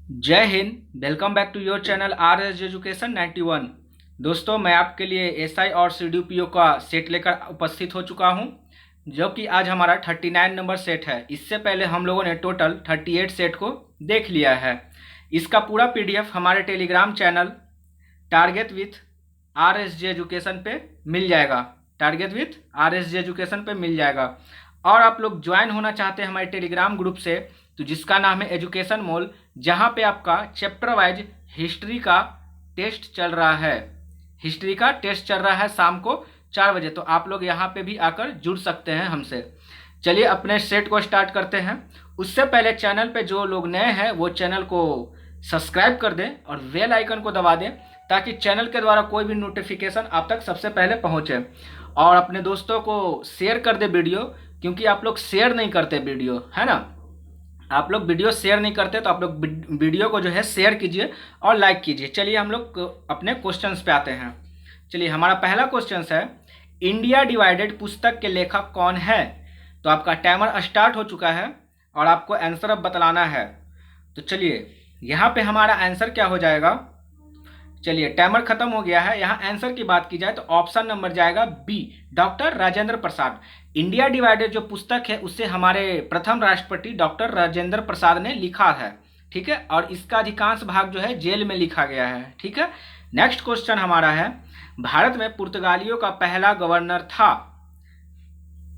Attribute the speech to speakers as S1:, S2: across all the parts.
S1: जय Hind. Welcome back to your channel R S education 91। दोस्तों, मैं आपके लिए एसआई और सीडीपीओ का सेट लेकर उपस्थित हो चुका हूं, जो कि आज हमारा 39 नंबर सेट है। इससे पहले हम लोगों ने टोटल 38 सेट को देख लिया है। इसका पूरा पीडीएफ हमारे Telegram channel target with R S G education पे मिल जाएगा। Target with R S G education पे मिल जाएगा। और आप लोग ज्वाइन होना चाहते हैं हमारे टेलीग्राम ग्रुप से, तो जिसका नाम है एजुकेशन मॉल, जहां पे आपका चैप्टर वाइज हिस्ट्री का टेस्ट चल रहा है। हिस्ट्री का टेस्ट चल रहा है शाम को 4 बजे, तो आप लोग यहाँ पे भी आकर जुड़ सकते हैं हमसे। चलिए अपने सेट को स्टार्ट करते हैं। उससे पहले चैनल पे जो लोग नए हैं वो चैनल को सब्सक्राइब कर दें और बेल आइकन को दबा दें, ताकि चैनल के द्वारा कोई भी नोटिफिकेशन आप तक सबसे पहले पहुंचे। और अपने दोस्तों को शेयर कर दे वीडियो, क्योंकि आप लोग शेयर नहीं करते वीडियो, है ना। आप लोग वीडियो शेयर नहीं करते, तो आप लोग वीडियो को जो है शेयर कीजिए और लाइक कीजिए। चलिए हम लोग अपने क्वेश्चंस पे आते हैं। चलिए हमारा पहला क्वेश्चन है, इंडिया डिवाइडेड पुस्तक के लेखक कौन है। तो आपका टाइमर स्टार्ट हो चुका है और आपको आंसर अब बतलाना है। तो चलिए यहाँ पे हमारा आंसर क्या हो जाएगा। चलिए टाइमर खत्म हो गया है। यहाँ आंसर की बात की जाए तो ऑप्शन नंबर जाएगा B, doctor Rajendra Prasad. India divided जो पुस्तक है उसे हमारे प्रथम राष्ट्रपति डॉक्टर राजेंद्र प्रसाद ने लिखा है, ठीक है। और इसका अधिकांश भाग जो है जेल में लिखा गया है, ठीक है। नेक्स्ट क्वेश्चन हमारा है, भारत में पुर्तगालियों का पहला गवर्नर था।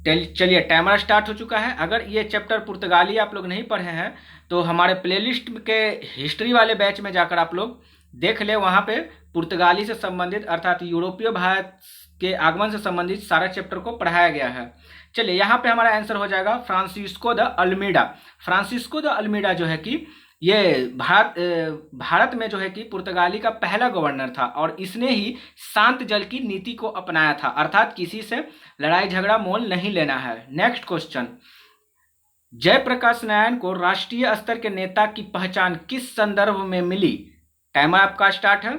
S1: चलिए टाइमर स्टार्ट हो चुका है। अगर ये चैप्टर पुर्तगाली आप लोग नहीं पढ़े हैं तो हमारे प्लेलिस्ट के हिस्ट्री वाले बैच में जाकर आप लोग देख ले। वहाँ पे पुर्तगाली से संबंधित अर्थात यूरोपीय भारत के आगमन से संबंधित सारा चैप्टर को पढ़ाया गया है। चलिए यहाँ पे हमारा आंसर हो जाएगा Francisco de Almeida. Francisco de Almeida जो है कि ये भारत में जो है कि पुर्तगाली का पहला गवर्नर था, और इसने ही शांत जल की नीति को अपनाया था, अर्थात किसी से लड़ाई झगड़ा मोल नहीं लेना है। नेक्स्ट क्वेश्चन, जयप्रकाश नारायण को राष्ट्रीय स्तर के नेता की पहचान किस संदर्भ में मिली। टाइमर आपका स्टार्ट है।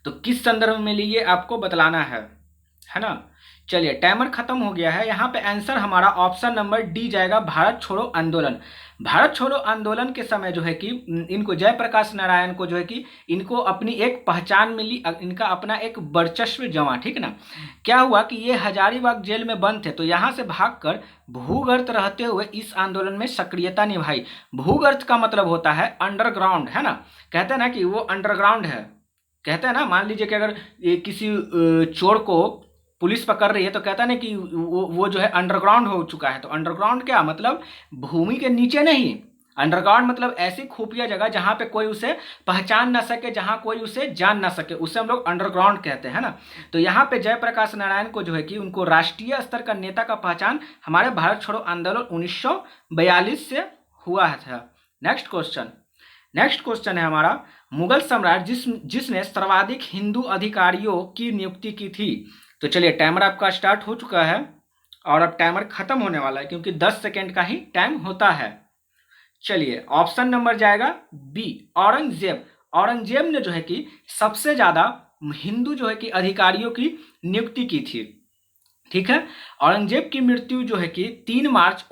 S1: तो किस संदर्भ में मिली ये आपको बतलाना है ना। चलिए टाइमर खत्म हो गया है। यहाँ पे आंसर हमारा ऑप्शन नंबर डी जाएगा, भारत छोड़ो आंदोलन। भारत छोड़ो आंदोलन के समय जो है कि इनको जयप्रकाश नारायण को जो है कि इनको अपनी एक पहचान मिली, इनका अपना एक वर्चस्व जमा, ठीक ना। क्या हुआ कि ये हजारीबाग जेल में बंद थे, तो यहाँ से भागकर भूगर्त रहते हुए इस आंदोलन में सक्रियता निभाई। भूगर्त का मतलब होता है अंडरग्राउंड, है ना। कहते हैं ना कि वो अंडरग्राउंड है, कहते हैं ना। मान लीजिए कि अगर किसी चोर को पुलिस पकड़ रही है तो कहता है ना कि वो जो है अंडरग्राउंड हो चुका है। तो अंडरग्राउंड क्या मतलब, भूमि के नीचे नहीं। अंडरग्राउंड मतलब ऐसी खुफिया जगह जहां पे कोई उसे पहचान ना सके, जहां कोई उसे जान ना सके, उसे हम लोग अंडरग्राउंड कहते हैं ना। तो यहाँ पे जयप्रकाश नारायण को जो है कि उनको राष्ट्रीय स्तर का नेता का पहचान हमारे भारत छोड़ो आंदोलन 1942 से हुआ था। नेक्स्ट क्वेश्चन है हमारा, मुगल सम्राट जिसने सर्वाधिक हिंदू अधिकारियों की नियुक्ति की थी। तो चलिए टाइमर आपका स्टार्ट हो चुका है और अब टाइमर खत्म होने वाला है, क्योंकि 10 सेकेंड का ही टाइम होता है। चलिए ऑप्शन नंबर जाएगा बी, औरंगजेब। औरंगजेब ने जो है कि सबसे ज्यादा हिंदू जो है कि अधिकारियों की नियुक्ति की थी, ठीक है। औरंगजेब की मृत्यु जो है कि 3 मार्च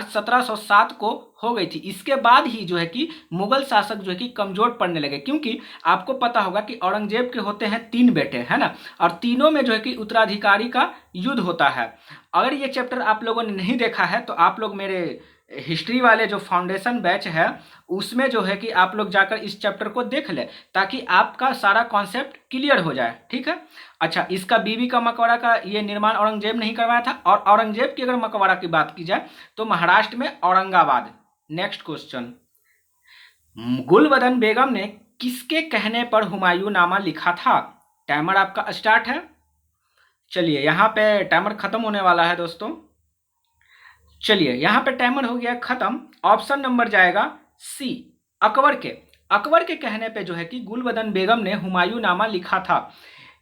S1: 1707 को हो गई थी। इसके बाद ही जो है कि मुगल शासक जो है कि कमजोर पड़ने लगे, क्योंकि आपको पता होगा कि औरंगजेब के होते हैं 3 बेटे, है ना। और तीनों में जो है कि उत्तराधिकारी का युद्ध होता है। अगर ये चैप्टर आप लोगों ने नहीं देखा है तो आप लोग मेरे हिस्ट्री वाले जो फाउंडेशन बैच है उसमें जो है कि आप लोग जाकर इस चैप्टर को देख ले, ताकि आपका सारा कॉन्सेप्ट क्लियर हो जाए, ठीक है। अच्छा, इसका बीबी का मकबरा का ये निर्माण औरंगजेब नहीं करवाया था। और औरंगजेब की अगर मकबरा की बात की जाए तो महाराष्ट्र में औरंगाबाद। नेक्स्ट क्वेश्चन, गुलबदन बेगम ने किसके कहने पर हुमायूं नामा लिखा था। टाइमर आपका स्टार्ट है। चलिए यहाँ पे टाइमर खत्म होने वाला है दोस्तों। चलिए यहाँ पे टाइमर हो गया खत्म। ऑप्शन नंबर जाएगा सी, अकबर के कहने पे जो है कि गुलबदन बेगम ने हुमायूं नामा लिखा था।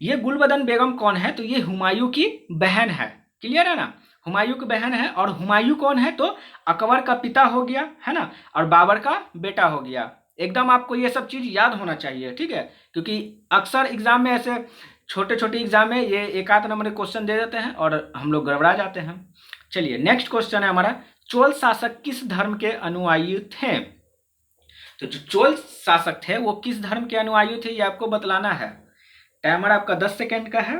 S1: ये गुलबदन बेगम कौन है, तो ये हुमायूं की बहन है, क्लियर है ना। हुमायूं की बहन है। और हुमायूं कौन है, तो अकबर का पिता हो गया, है ना, और बाबर का बेटा हो गया। एकदम आपको ये सब चीज याद होना चाहिए, ठीक है, क्योंकि अक्सर एग्जाम में ऐसे छोटे छोटे एग्जाम में ये एक आध नंबर के क्वेश्चन दे देते हैं और हम लोग गड़बड़ा जाते हैं। चलिए नेक्स्ट क्वेश्चन है हमारा, चोल शासक किस धर्म के अनुयायी थे। तो जो चोल शासक थे वो किस धर्म के अनुयायी थे ये आपको बतलाना है। टाइमर आपका 10 सेकेंड का है।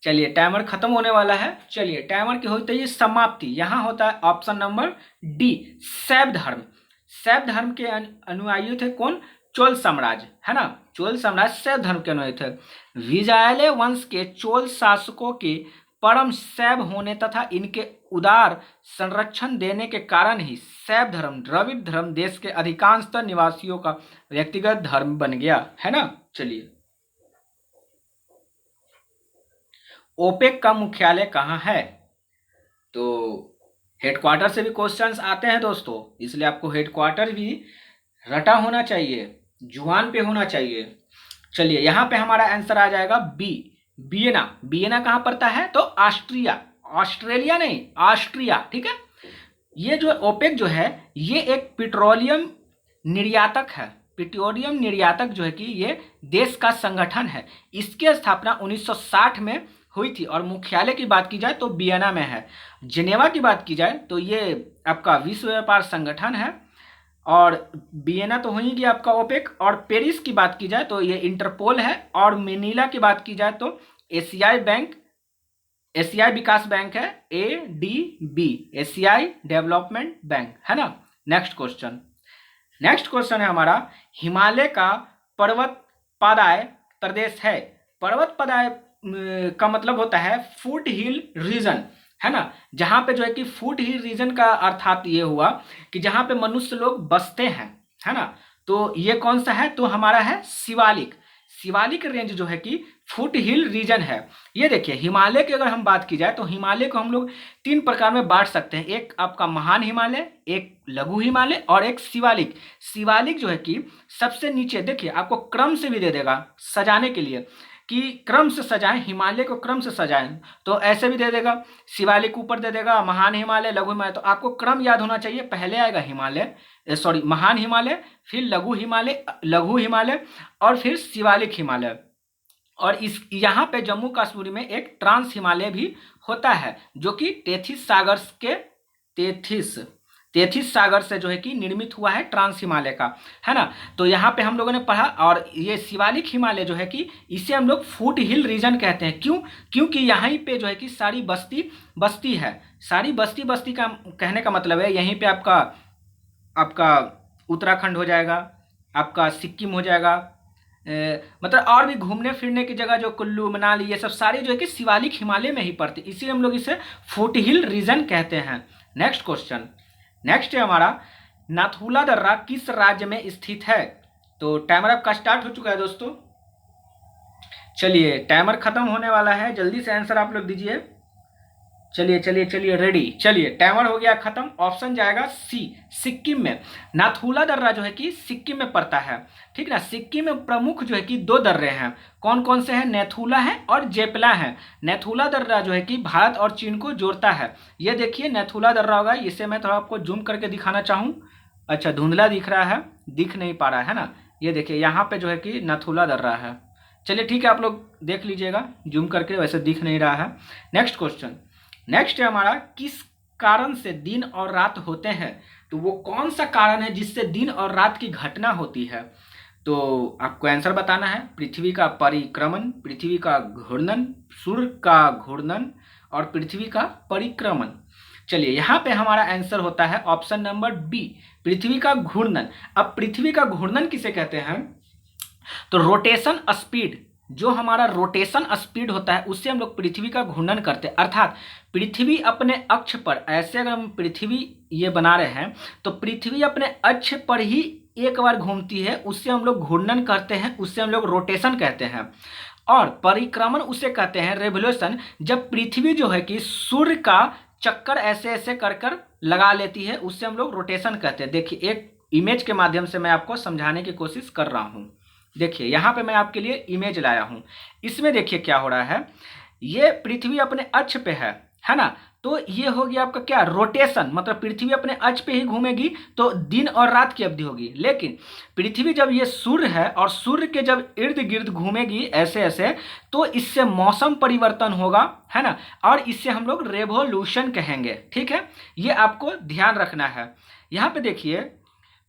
S1: चलिए टाइमर खत्म होने वाला है। चलिए टाइमर की होती है समाप्ति, यहाँ होता है ऑप्शन नंबर डी शैव धर्म। शैव धर्म के अनुयायी थे कौन? चोल साम्राज्य, है ना। चोल साम्राज्य शैव धर्म के अनुयायी थे। विजयालय वंश के चोल शासकों के परम शैव होने तथा इनके उदार संरक्षण देने के कारण ही शैव धर्म द्रविड़ धर्म देश के अधिकांशतः निवासियों का व्यक्तिगत धर्म बन गया, है ना। चलिए ओपेक का मुख्यालय कहाँ है? तो हेडक्वार्टर से भी क्वेश्चंस आते हैं दोस्तों, इसलिए आपको हेडक्वार्टर भी रटा होना चाहिए, जुबान पे होना चाहिए। चलिए यहाँ पे हमारा आंसर आ जाएगा बी, वियना। वियना कहाँ पड़ता है? तो ऑस्ट्रिया, ऑस्ट्रेलिया नहीं, ऑस्ट्रिया, ठीक है। ये जो ओपेक जो है ये एक पेट्रोलियम निर्यातक है। पेट्रोलियम निर्यातक जो है कि ये देश का संगठन है। इसकी स्थापना 1960 में हुई थी और मुख्यालय की बात की जाए तो वियना में है। जिनेवा की बात की जाए तो ये आपका विश्व व्यापार संगठन है और वियना तो हो ही गया आपका ओपेक। और पेरिस की बात की जाए तो ये इंटरपोल है। और मैनीला की बात की जाए तो एशियाई बैंक, एशियाई विकास बैंक है, ADB, एशियाई डेवलपमेंट बैंक, है ना। नेक्स्ट क्वेश्चन है हमारा, हिमालय का पर्वत पादाय प्रदेश है। पर्वत पादाय का मतलब होता है फुट हिल रीजन, है ना। जहाँ पे जो है कि फुट हिल रीजन का अर्थात ये हुआ कि जहाँ पे मनुष्य लोग बसते हैं, है ना। तो ये कौन सा है? तो हमारा है शिवालिक। शिवालिक रेंज जो है कि फुट हिल रीजन है। ये देखिए हिमालय की अगर हम बात की जाए तो हिमालय को हम लोग 3 प्रकार में बांट सकते हैं। एक आपका महान हिमालय, एक लघु हिमालय और एक शिवालिक। शिवालिक जो है कि सबसे नीचे, देखिए आपको क्रम से भी दे देगा सजाने के लिए कि क्रम से सजाएं, हिमालय को क्रम से सजाएं, तो ऐसे भी दे देगा। शिवालिक ऊपर दे देगा, महान हिमालय, लघु हिमालय। तो आपको क्रम याद होना चाहिए, पहले आएगा हिमालय, सॉरी महान हिमालय, फिर लघु हिमालय और फिर शिवालिक हिमालय। और इस यहाँ पे जम्मू कश्मीर में एक ट्रांस हिमालय भी होता है जो कि तेथिस सागर से जो है कि निर्मित हुआ है, ट्रांस हिमालय का, है ना। तो यहाँ पे हम लोगों ने पढ़ा। और ये शिवालिक हिमालय जो है कि इसे हम लोग फुट हिल रीजन कहते हैं। क्यों? क्योंकि यहाँ पे जो है कि सारी बस्ती है। सारी बस्ती का कहने का मतलब है यहीं पे आपका उत्तराखंड हो जाएगा, आपका सिक्किम हो जाएगा, मतलब और भी घूमने फिरने की जगह जो कुल्लू मनाली ये सब सारी जो है कि शिवालिक हिमालय में ही पड़ती, इसीलिए हम लोग इसे फुट हिल रीजन कहते हैं। नेक्स्ट है हमारा, नाथुला दर्रा किस राज्य में स्थित है? तो टाइमर आपका स्टार्ट हो चुका है दोस्तों। चलिए टाइमर खत्म होने वाला है, जल्दी से आंसर आप लोग दीजिए। चलिए रेडी। चलिए टाइमर हो गया खत्म। ऑप्शन जाएगा सी, सिक्किम में। नाथुला दर्रा जो है कि सिक्किम में पड़ता है, ठीक ना। सिक्किम में प्रमुख जो है कि 2 दर्रे हैं। कौन कौन से हैं? नैथुला है और जेपला है। नैथुला दर्रा जो है कि भारत और चीन को जोड़ता है। ये देखिए नैथुला दर्रा होगा, इसे मैं थोड़ा आपको जूम करके दिखाना चाहूँ। अच्छा धुंधला दिख रहा है, दिख नहीं पा रहा है ना। ये देखिए यहाँ पे जो है कि नाथुला दर्रा है। चलिए ठीक है, आप लोग देख लीजिएगा जूम करके, वैसे दिख नहीं रहा है। नेक्स्ट है हमारा, किस कारण से दिन और रात होते हैं? तो वो कौन सा कारण है जिससे दिन और रात की घटना होती है? तो आपको आंसर बताना है। पृथ्वी का परिक्रमण, पृथ्वी का घूर्णन, सूर्य का घूर्णन और पृथ्वी का परिक्रमण। चलिए यहाँ पे हमारा आंसर होता है ऑप्शन नंबर बी, पृथ्वी का घूर्णन। अब पृथ्वी का घूर्णन किसे कहते हैं? तो रोटेशन स्पीड, जो हमारा रोटेशन स्पीड होता है उससे हम लोग पृथ्वी का घूर्णन करते हैं। अर्थात पृथ्वी अपने अक्ष पर, ऐसे अगर हम पृथ्वी ये बना रहे हैं तो पृथ्वी अपने अक्ष पर ही एक बार घूमती है, उससे हम लोग घूर्णन करते हैं, उससे हम लोग रोटेशन कहते हैं। और परिक्रमण उसे कहते हैं, रेवोल्यूशन, जब पृथ्वी जो है कि सूर्य का चक्कर ऐसे ऐसे कर लगा लेती है, उससे हम लोग रोटेशन कहते हैं। देखिए एक इमेज के माध्यम से मैं आपको समझाने की कोशिश कर रहा हूँ। देखिए यहाँ पे मैं आपके लिए इमेज लाया हूँ। इसमें देखिए क्या हो रहा है, ये पृथ्वी अपने अक्ष पे है ना। तो ये हो गया आपका क्या, रोटेशन, मतलब पृथ्वी अपने अक्ष पे ही घूमेगी तो दिन और रात की अवधि होगी। लेकिन पृथ्वी जब ये सूर्य है और सूर्य के जब इर्द गिर्द घूमेगी ऐसे ऐसे, तो इससे मौसम परिवर्तन होगा, है ना। और इससे हम लोग रेवोल्यूशन कहेंगे, ठीक है। ये आपको ध्यान रखना है। यहाँ पे देखिए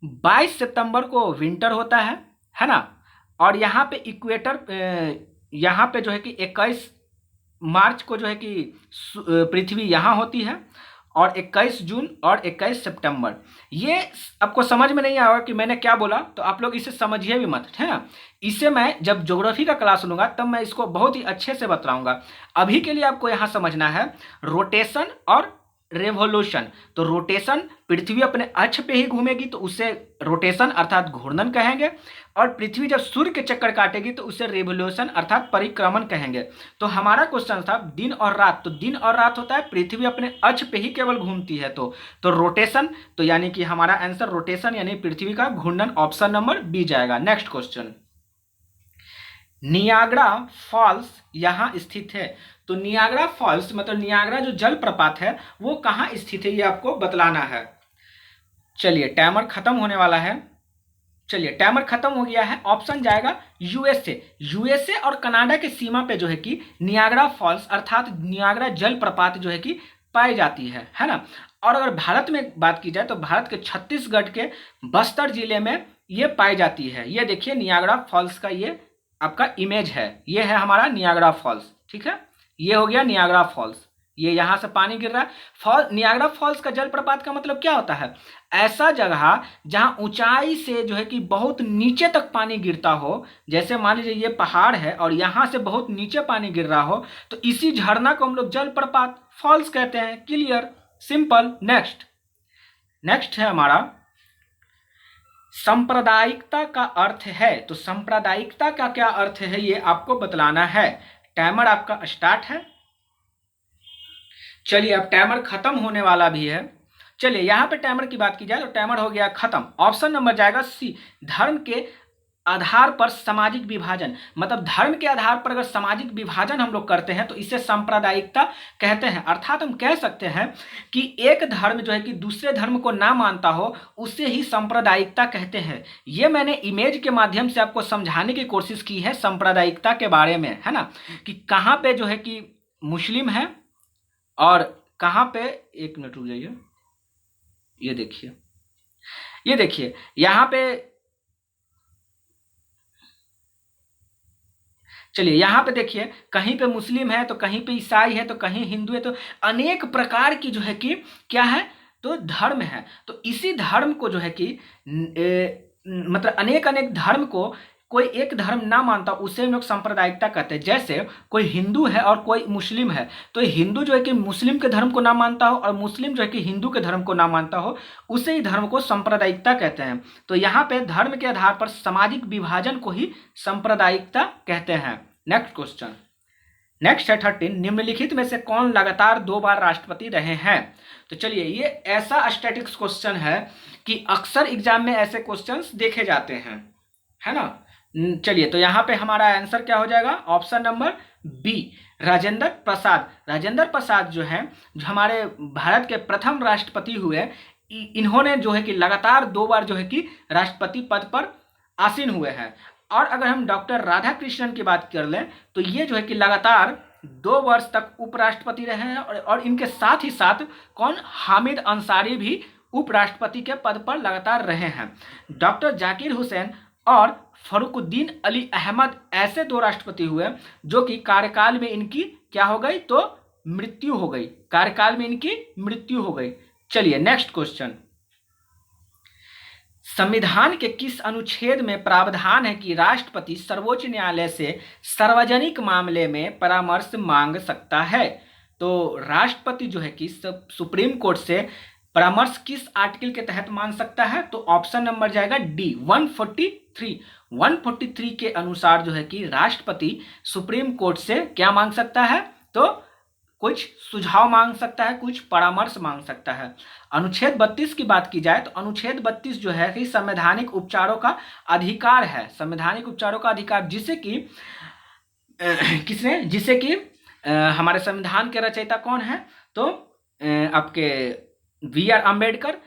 S1: 22 सितंबर को विंटर होता है ना। और यहाँ पे इक्वेटर, यहाँ पे जो है कि 21 मार्च को जो है कि पृथ्वी यहाँ होती है, और 21 जून और 21 सितंबर। ये आपको समझ में नहीं आएगा कि मैंने क्या बोला, तो आप लोग इसे समझिए भी मत, है ना। इसे मैं जब ज्योग्राफी का क्लास लूँगा तब मैं इसको बहुत ही अच्छे से बताऊँगा। अभी के लिए आपको यहाँ समझना है रोटेशन और रेवोल्यूशन। तो रोटेशन, पृथ्वी अपने अक्ष पे ही घूमेगी तो उसे रोटेशन अर्थात घूर्णन कहेंगे, और पृथ्वी जब सूर्य के चक्कर काटेगी तो उसे रेवोल्यूशन अर्थात परिक्रमण कहेंगे। तो हमारा क्वेश्चन था दिन और रात, तो दिन और रात होता है पृथ्वी अपने अक्ष पे ही केवल घूमती है, तो रोटेशन, तो यानी कि हमारा आंसर रोटेशन यानी पृथ्वी का घूर्णन, ऑप्शन नंबर बी जाएगा। नेक्स्ट क्वेश्चन, नियाग्रा फॉल्स यहाँ स्थित है। तो नियाग्रा फॉल्स मतलब नियाग्रा जो जलप्रपात है वो कहाँ स्थित है, ये आपको बतलाना है। चलिए टाइमर खत्म होने वाला है, चलिए टाइमर खत्म हो गया है। ऑप्शन जाएगा यूएसए। यूएसए और कनाडा के सीमा पे जो है कि नियाग्रा फॉल्स अर्थात नियाग्रा जलप्रपात जो है कि पाई जाती है ना। और अगर भारत में बात की जाए तो भारत के छत्तीसगढ़ के बस्तर जिले में ये पाई जाती है। ये देखिए नियाग्रा फॉल्स का ये आपका इमेज है, ये है हमारा नियाग्रा फॉल्स, ठीक है। ये हो गया नियाग्रा फॉल्स, ये यहाँ से पानी गिर रहा है। नियाग्रा फॉल्स का जलप्रपात का मतलब क्या होता है, ऐसा जगह जहाँ ऊंचाई से जो है कि बहुत नीचे तक पानी गिरता हो। जैसे मान लीजिए ये पहाड़ है और यहाँ से बहुत नीचे पानी गिर रहा हो, तो इसी झरना को हम लोग जलप्रपात फॉल्स कहते हैं। Clear, simple. नेक्स्ट है हमारा सांप्रदायिकता का अर्थ है। तो सांप्रदायिकता का क्या अर्थ है ये आपको बतलाना है। टाइमर आपका स्टार्ट है। चलिए अब टाइमर खत्म होने वाला भी है। चलिए यहाँ पे टाइमर की बात की जाए तो टाइमर हो गया खत्म। ऑप्शन नंबर जाएगा सी, धर्म के आधार पर सामाजिक विभाजन। मतलब धर्म के आधार पर अगर सामाजिक विभाजन हम लोग करते हैं तो इसे सांप्रदायिकता कहते हैं। अर्थात हम कह सकते हैं कि एक धर्म जो है कि दूसरे धर्म को ना मानता हो उसे ही सांप्रदायिकता कहते हैं। ये मैंने इमेज के माध्यम से आपको समझाने की कोशिश की है सांप्रदायिकता के बारे में, है ना, कि कहाँ पे जो है कि मुस्लिम है और कहाँ पे, एक मिनट रुक जाइए, ये देखिए यहाँ पे, चलिए यहाँ पे देखिए कहीं पे मुस्लिम है तो कहीं पे ईसाई है तो कहीं हिंदू है, तो अनेक प्रकार की जो है कि क्या है, तो धर्म है। तो इसी धर्म को जो है कि मतलब अनेक धर्म को कोई एक धर्म ना मानता उसे हम लोग सांप्रदायिकता कहते हैं। जैसे कोई हिंदू है और कोई मुस्लिम है, तो हिंदू जो है कि मुस्लिम के धर्म को ना मानता हो और मुस्लिम जो है कि हिंदू के धर्म को ना मानता हो, उसे ही धर्म को सांप्रदायिकता कहते हैं। तो यहाँ पे धर्म के आधार पर सामाजिक विभाजन को ही सांप्रदायिकता कहते हैं। नेक्स्ट क्वेश्चन, नेक्स्ट है 13, निम्नलिखित में से कौन लगातार 2 बार राष्ट्रपति रहे हैं। तो चलिए ये ऐसा स्टैटिक्स क्वेश्चन है कि अक्सर एग्जाम में ऐसे क्वेश्चंस देखे जाते हैं, है ना। चलिए तो यहाँ पे हमारा आंसर क्या हो जाएगा, option number B, Rajendra Prasad. Rajendra Prasad जो है, जो हमारे भारत के प्रथम राष्ट्रपति हुए, इन्होंने जो है कि लगातार 2 बार जो है कि राष्ट्रपति पद पर आसीन हुए हैं। और अगर हम डॉक्टर राधाकृष्णन की बात कर लें तो ये जो है कि लगातार 2 वर्ष तक उपराष्ट्रपति रहे हैं, और इनके साथ ही साथ कौन, हामिद अंसारी भी उपराष्ट्रपति के पद पर लगातार रहे हैं। डॉक्टर जाकिर हुसैन और फरुकुद्दीन अली अहमद ऐसे 2 राष्ट्रपति हुए जो कि कार्यकाल में इनकी क्या हो गई, तो मृत्यु हो गई, कार्यकाल में इनकी मृत्यु हो गई। चलिए नेक्स्ट क्वेश्चन, संविधान के किस अनुच्छेद में प्रावधान है कि राष्ट्रपति सर्वोच्च न्यायालय से सार्वजनिक मामले में परामर्श मांग सकता है। तो राष्ट्रपति जो है कि सुप्रीम कोर्ट से परामर्श किस आर्टिकल के तहत मांग सकता है, तो ऑप्शन नंबर जाएगा डी, 143। 143 के अनुसार जो है कि राष्ट्रपति सुप्रीम कोर्ट से क्या मांग सकता है, तो कुछ सुझाव मांग सकता है, कुछ परामर्श मांग सकता है। अनुच्छेद 32 की बात की जाए तो अनुच्छेद 32 जो है कि संवैधानिक उपचारों का अधिकार है। संवैधानिक उपचारों का अधिकार जिसे कि किसने, जिसे कि हमारे संविधान के रचयिता कौन है, तो आपके BR अम्बेडकर।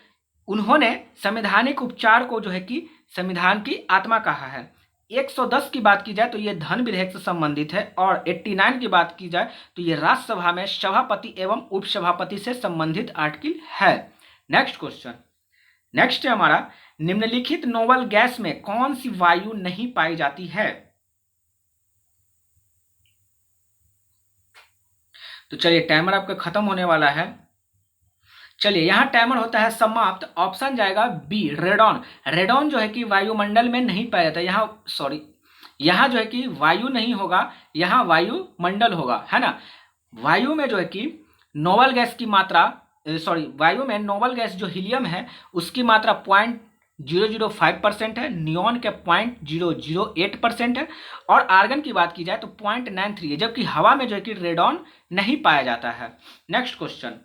S1: उन्होंने संवैधानिक उपचार को जो है कि संविधान की आत्मा कहा है। 110 की बात की जाए तो ये धन विधेयक से संबंधित है, और 89 की बात की जाए तो ये राज्यसभा में सभापति एवं उपसभापति से संबंधित आर्टिकल है। नेक्स्ट क्वेश्चन, नेक्स्ट है हमारा, निम्नलिखित नोबल गैस में कौन सी वायु नहीं पाई जाती है? तो चलिए टाइमर आपका खत्म होने वाला है। चलिए यहां टाइमर होता है समाप्त। ऑप्शन जाएगा बी, रेडॉन। रेडॉन जो है कि वायुमंडल में नहीं पाया जाता। यहाँ सॉरी, यहाँ जो है कि वायु नहीं होगा, यहाँ वायुमंडल होगा, है ना। वायु में जो है कि नोबल गैस की मात्रा, सॉरी, वायु में नोबल गैस जो हीलियम है उसकी मात्रा 0.005% है, नियॉन के 0.008% है, और आर्गन की बात की जाए तो 0.93 है, जबकि हवा में जो है कि रेडॉन नहीं पाया जाता है। नेक्स्ट क्वेश्चन,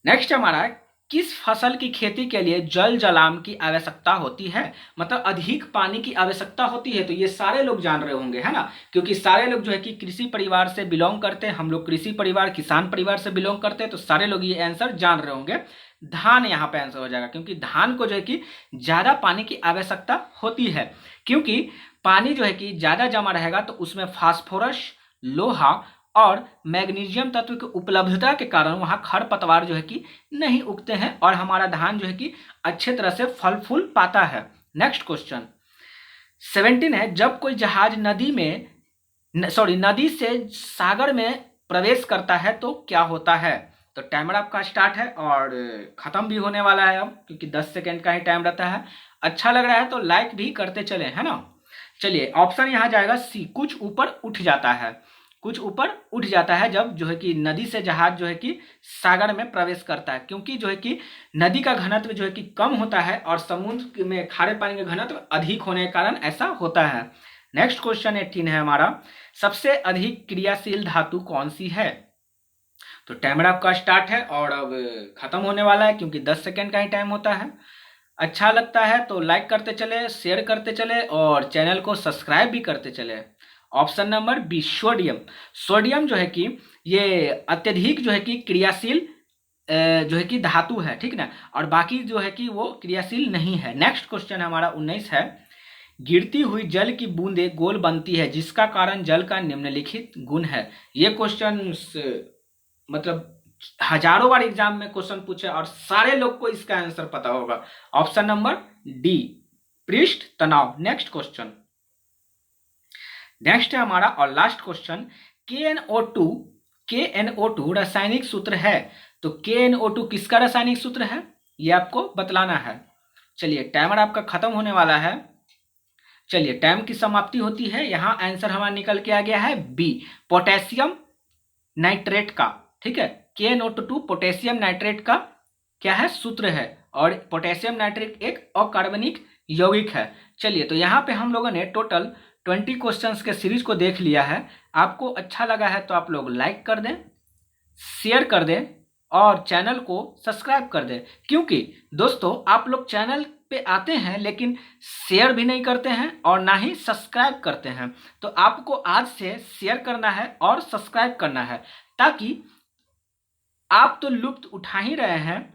S1: नेक्स्ट हमारा, किस फसल की खेती के लिए जल जलाम की आवश्यकता होती है? मतलब अधिक पानी की आवश्यकता होती है। तो ये सारे लोग जान रहे होंगे, है ना, क्योंकि सारे लोग जो है कि कृषि परिवार से बिलोंग करते हैं। हम लोग कृषि परिवार, किसान परिवार से बिलोंग करते हैं, तो सारे लोग ये आंसर जान रहे होंगे। धान यहाँ पे आंसर हो जाएगा, क्योंकि धान को जो है कि ज्यादा पानी की आवश्यकता होती है, क्योंकि पानी जो है कि ज्यादा जमा रहेगा तो उसमें फास्फोरस, लोहा और मैग्नीशियम तत्व की उपलब्धता के कारण वहां खरपतवार जो है कि नहीं उगते हैं, और हमारा धान जो है कि अच्छे तरह से फल फूल पाता है। नेक्स्ट क्वेश्चन 17 है, जब कोई जहाज नदी से सागर में प्रवेश करता है तो क्या होता है? तो टाइमर आपका स्टार्ट है और खत्म भी होने वाला है अब, क्योंकि 10 सेकेंड का ही टाइम रहता है। अच्छा लग रहा है तो लाइक भी करते चले, है ना। चलिए ऑप्शन यहाँ जाएगा सी, कुछ ऊपर उठ जाता है। कुछ ऊपर उठ जाता है जब जो है कि नदी से जहाज जो है कि सागर में प्रवेश करता है, क्योंकि जो है कि नदी का घनत्व जो है कि कम होता है और समुद्र में खारे पानी का घनत्व अधिक होने के कारण ऐसा होता है। नेक्स्ट क्वेश्चन 18 है हमारा, सबसे अधिक क्रियाशील धातु कौन सी है? तो टाइमर आपका स्टार्ट है और अब खत्म होने वाला है, क्योंकि 10 सेकेंड का ही टाइम होता है। अच्छा लगता है तो लाइक करते चले, शेयर करते चले और चैनल को सब्सक्राइब भी करते चले। Option number B, sodium. Sodium जो है कि ये अत्यधिक जो है कि क्रियाशील जो है कि धातु है, ठीक ना, और बाकी जो है कि वो क्रियाशील नहीं है। नेक्स्ट क्वेश्चन हमारा 19 है, गिरती हुई जल की बूंदे गोल बनती है, जिसका कारण जल का निम्नलिखित गुण है। ये क्वेश्चन मतलब हजारों बार एग्जाम में क्वेश्चन पूछे और सारे लोग को इसका आंसर पता होगा। ऑप्शन नंबर डी, पृष्ठ तनाव। नेक्स्ट क्वेश्चन, नेक्स्ट है हमारा और लास्ट क्वेश्चन, KNO2 रासायनिक सूत्र है। तो KNO2 किसका रासायनिक सूत्र है, ये आपको बतलाना है। चलिए टाइमर आपका खत्म होने वाला है। चलिए टाइम की समाप्ति होती है। यहाँ आंसर हमारा निकल के आ गया है बी, पोटेशियम नाइट्रेट का, ठीक है। KNO2 पोटेशियम नाइट्रेट का क्या है, सूत्र है, और पोटेशियम नाइट्रेट एक अकार्बनिक यौगिक है। चलिए तो यहाँ पे हम लोगों ने टोटल 20 क्वेश्चंस के सीरीज को देख लिया है। आपको अच्छा लगा है तो आप लोग लाइक कर दें, शेयर कर दें और चैनल को सब्सक्राइब कर दें, क्योंकि दोस्तों आप लोग चैनल पे आते हैं लेकिन शेयर भी नहीं करते हैं और ना ही सब्सक्राइब करते हैं। तो आपको आज से शेयर करना है और सब्सक्राइब करना है, ताकि आप तो लुत्फ उठा ही रहे हैं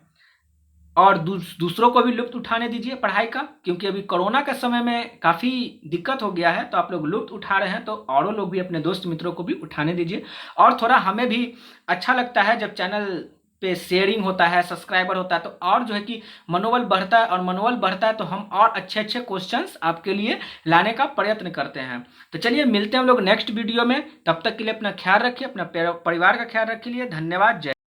S1: और दूसरों को भी लुत्फ उठाने दीजिए पढ़ाई का, क्योंकि अभी कोरोना के समय में काफ़ी दिक्कत हो गया है। तो आप लोग लुत्फ उठा रहे हैं तो औरों लोग भी, अपने दोस्त मित्रों को भी उठाने दीजिए। और थोड़ा हमें भी अच्छा लगता है जब चैनल पे शेयरिंग होता है, सब्सक्राइबर होता है, तो और जो है कि मनोबल बढ़ता है, और मनोबल बढ़ता है तो हम और अच्छे अच्छे क्वेश्चंस आपके लिए लाने का प्रयत्न करते हैं। तो चलिए मिलते हैं हम लोग नेक्स्ट वीडियो में। तब तक के लिए अपना ख्याल रखिए, अपना परिवार का ख्याल रखिए। धन्यवाद। जय